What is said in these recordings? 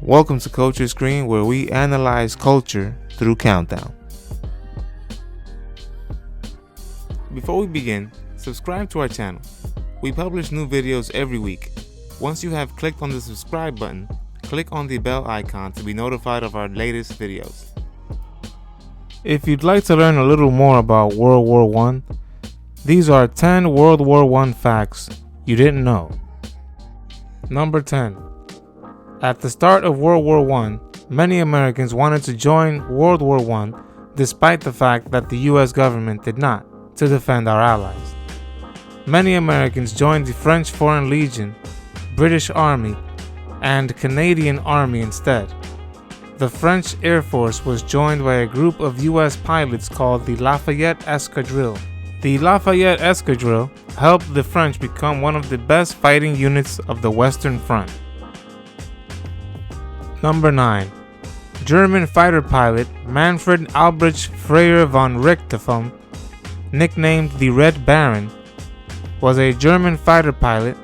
Welcome to Culture Screen, where we analyze culture through countdown. Before we begin, subscribe to our channel. We publish new videos every week. Once you have clicked on the subscribe button, click on the bell icon to be notified of our latest videos. If you'd like to learn a little more about World War I, these are 10 World War I facts you didn't know. Number 10. At the start of World War I, many Americans wanted to join World War I despite the fact that the US government did not, to defend our allies. Many Americans joined the French Foreign Legion, British Army, and Canadian Army instead. The French Air Force was joined by a group of US pilots called the Lafayette Escadrille. The Lafayette Escadrille helped the French become one of the best fighting units of the Western Front. Number 9. German fighter pilot Manfred Albrecht Freiherr von Richthofen, nicknamed the Red Baron, was a German fighter pilot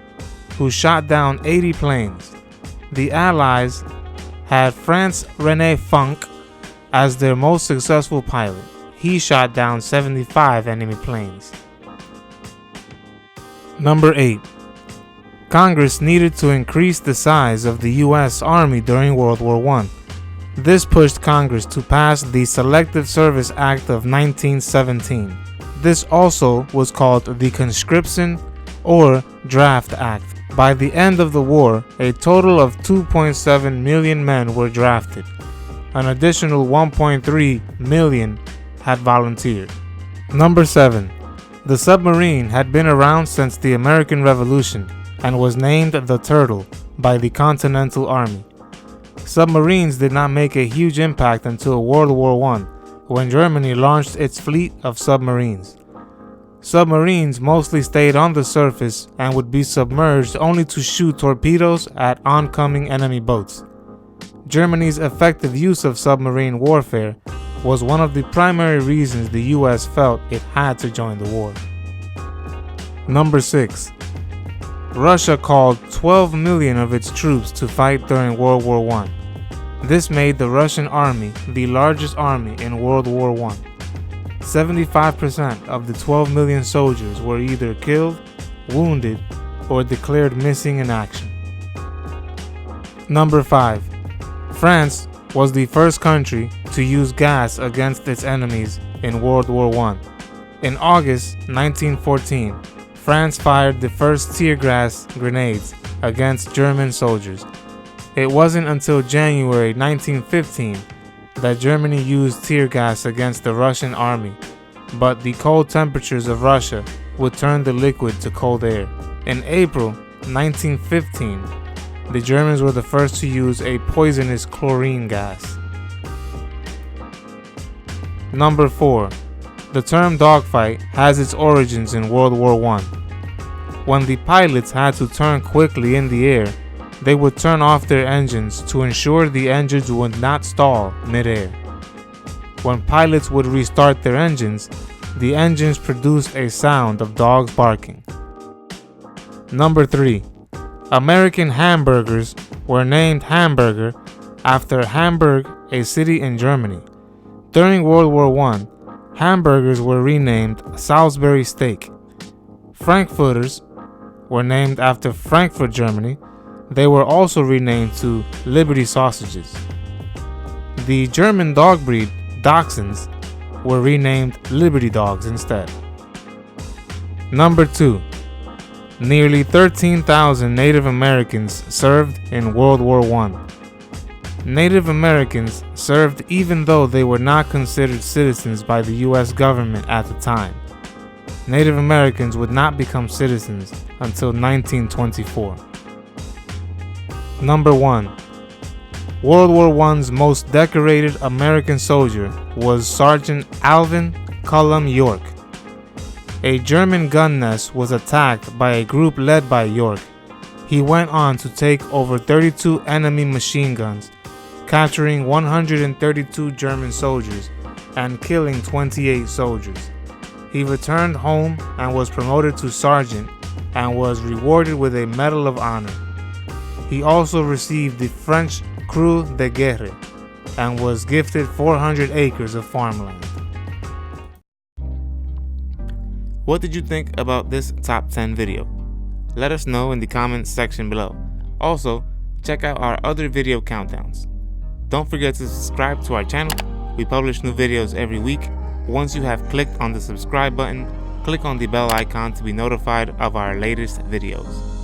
who shot down 80 planes. The Allies had Franz René Funk as their most successful pilot. He shot down 75 enemy planes. Number 8. Congress needed to increase the size of the U.S. Army during World War I. This pushed Congress to pass the Selective Service Act of 1917. This also was called the Conscription or Draft Act. By the end of the war, a total of 2.7 million men were drafted. An additional 1.3 million had volunteered. Number 7. The submarine had been around since the American Revolution and was named the Turtle by the Continental Army. Submarines did not make a huge impact until World War I, when Germany launched its fleet of submarines. Submarines mostly stayed on the surface and would be submerged only to shoot torpedoes at oncoming enemy boats. Germany's effective use of submarine warfare was one of the primary reasons the US felt it had to join the war. Number 6. Russia called 12 million of its troops to fight during World War I. This made the Russian army the largest army in World War I. 75% of the 12 million soldiers were either killed, wounded, or declared missing in action. Number 5. France was the first country to use gas against its enemies in World War I. In August 1914, France fired the first tear gas grenades against German soldiers. It wasn't until January 1915 that Germany used tear gas against the Russian army, but the cold temperatures of Russia would turn the liquid to cold air. In April 1915, the Germans were the first to use a poisonous chlorine gas. Number 4. The term dogfight has its origins in World War I. When the pilots had to turn quickly in the air, they would turn off their engines to ensure the engines would not stall mid-air. When pilots would restart their engines, the engines produced a sound of dogs barking. Number 3. American hamburgers were named hamburger after Hamburg, a city in Germany. During World War I, hamburgers were renamed Salisbury steak. Frankfurters were named after Frankfurt, Germany. They were also renamed to Liberty sausages. The German dog breed Dachshunds were renamed Liberty dogs instead. Number 2. Nearly 13,000 Native Americans served in World War I. Native Americans served even though they were not considered citizens by the US government at the time. Native Americans would not become citizens until 1924. Number 1. World War I's most decorated American soldier was Sergeant Alvin Cullum York. A German gun nest was attacked by a group led by York. He went on to take over 32 enemy machine guns, capturing 132 German soldiers and killing 28 soldiers. He returned home and was promoted to sergeant and was rewarded with a Medal of Honor. He also received the French Cruz de Guerra and was gifted 400 acres of farmland. What did you think about this top 10 video? Let us know in the comments section below. Also, check out our other video countdowns. Don't forget to subscribe to our channel. We publish new videos every week. Once you have clicked on the subscribe button, click on the bell icon to be notified of our latest videos.